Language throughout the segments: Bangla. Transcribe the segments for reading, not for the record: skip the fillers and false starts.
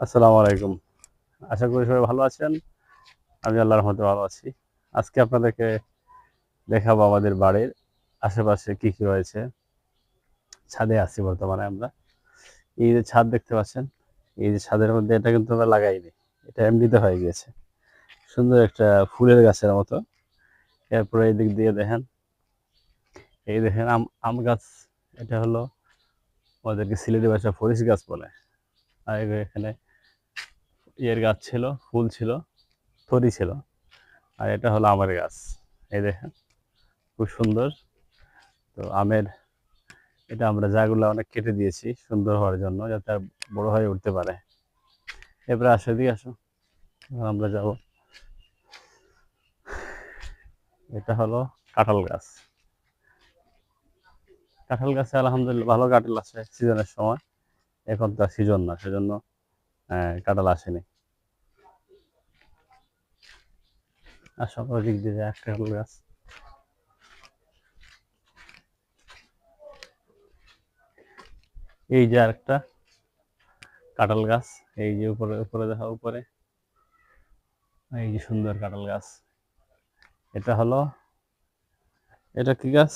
আসসালামু আলাইকুম। আশা করি সবাই ভালো আছেন। আমি আল্লাহর রহমতে ভালো আছি। আজকে আপনাদেরকে দেখাবো আমাদের বাড়ির আশেপাশে কি, কি রয়েছে। ছাদে আছি বর্তমানে আমরা। এই যে ছাদ দেখতে পাচ্ছেন, এই যে ছাদের মধ্যে এটা কিন্তু আমরা লাগাইনি। এটা এমনিতে হয়ে গিয়েছে। সুন্দর একটা ফুলের গাছের মতো। এরপরে এই দিক দিয়ে দেখেন, এই দেখেন আম গাছ। এটা হলো আমাদেরকে সিলেটি ভাষায় ফরিস গাছ বলে। আর এখানে ইয়ের গাছ ছিল, ফুল ছিল, তরি ছিল। আর এটা হলো আমের গাছ। এই দেখেন খুব সুন্দর। তো আমের এটা আমরা জায়গাগুলো অনেক কেটে দিয়েছি সুন্দর হওয়ার জন্য, যাতে আর বড় হয়ে উঠতে পারে। এবারে আসো, এদিকে আসো, এবার আমরা যাব। এটা হলো কাঁঠাল গাছ। কাঁঠাল গাছে আলহামদুলিল্লাহ ভালো কাঁঠাল আছে সিজনের সময়। এখন তো সিজন না, সেজন্য কাঁঠাল আসেনি। আসো, ওই দিক দিয়ে যায় কাঁঠাল গাছ। এই যে আরেকটা কাঁঠাল গাছ। এই যে উপরে উপরে দেখা, উপরে এই যে সুন্দর কাঁঠাল গাছ। এটা হলো, এটা কি গাছ?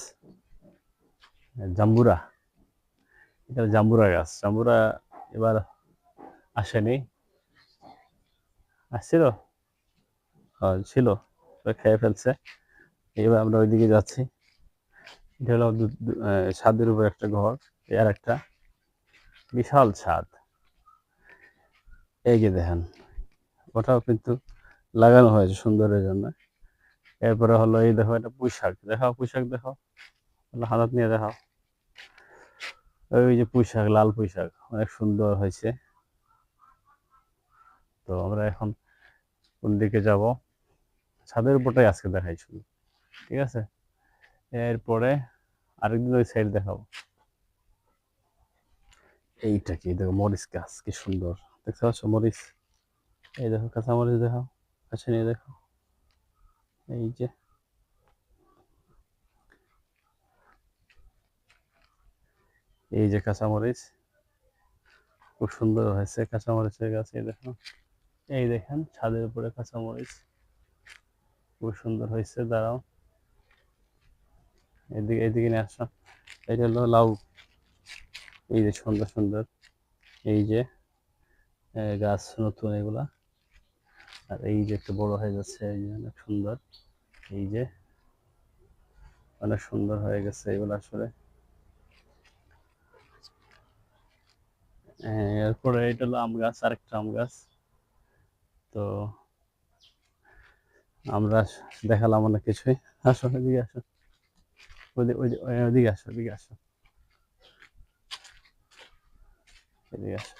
জাম্বুরা। এটা জাম্বুরা গাছ। জাম্বুরা এবার আসেনি, আসছিল, ছিল, খেয়ে ফেলছে। এবার আমরা ওইদিকে যাচ্ছি। এটা হলো ছাদের উপর একটা ঘর। এর একটা বিশাল ছাদ। এই যে দেখেন, ওটাও কিন্তু লাগানো হয়েছে সুন্দরের জন্য। এরপরে হলো এই দেখো, এটা পুঁই শাক দেখাও, পুঁই শাক দেখাও, হাত নিয়ে দেখাও। ওই যে পুঁই শাক, লাল পুঁই শাক, অনেক সুন্দর হয়েছে। তো আমরা এখন কোন দিকে যাব? ছাদের উপরটাই আজকে দেখাই শুধু, ঠিক আছে? এরপরে আরেকদিন ওই সাইড দেখাবো। এইটা কি দেখো, মরিচ গাছ, কি সুন্দর দেখতে পাচ্ছ মরিচ? এই দেখো কাঁচা মরিচ দেখাও, কাছে নিয়ে দেখো। এই যে, এই যে কাঁচামরিচ, খুব সুন্দর হয়েছে কাঁচামরিচের গাছ। এই দেখো, এই দেখেন ছাদের উপরে কাঁচামরিচ, খুব সুন্দর হয়েছে। দাঁড়াও, এদিকে এদিকে নিয়ে আসো। এটা হলো লাউ। এই যে সুন্দর সুন্দর, এই যে গাছ নতুন এগুলা। আর এই যে একটু বড় হয়ে যাচ্ছে, এই যে অনেক সুন্দর। এই যে অনেক সুন্দর হয়ে গেছে এগুলো আসলে। এরপরে এটা হলো আম গাছ, আরেকটা আম গাছ। তো আমরা দেখালাম অনেক কিছুই। আসো, এদিকে আসো, ওইদিকে আসো, ওইদিকে আসো, এদিকে আসো।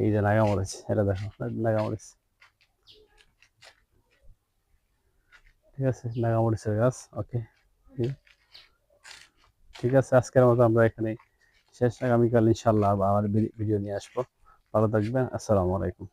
এই যে নাগামরিচ, এটা দেখো, নাগামরিচ, ঠিক আছে? নাগামরিচের গাছ। ওকে, ঠিক আছে। আজকের মতো আমরা এখানে শেষ। আগামীকাল ইনশাল্লাহ আবার ভিডিও নিয়ে আসবো। ভালো থাকবেন। আসসালামু আলাইকুম।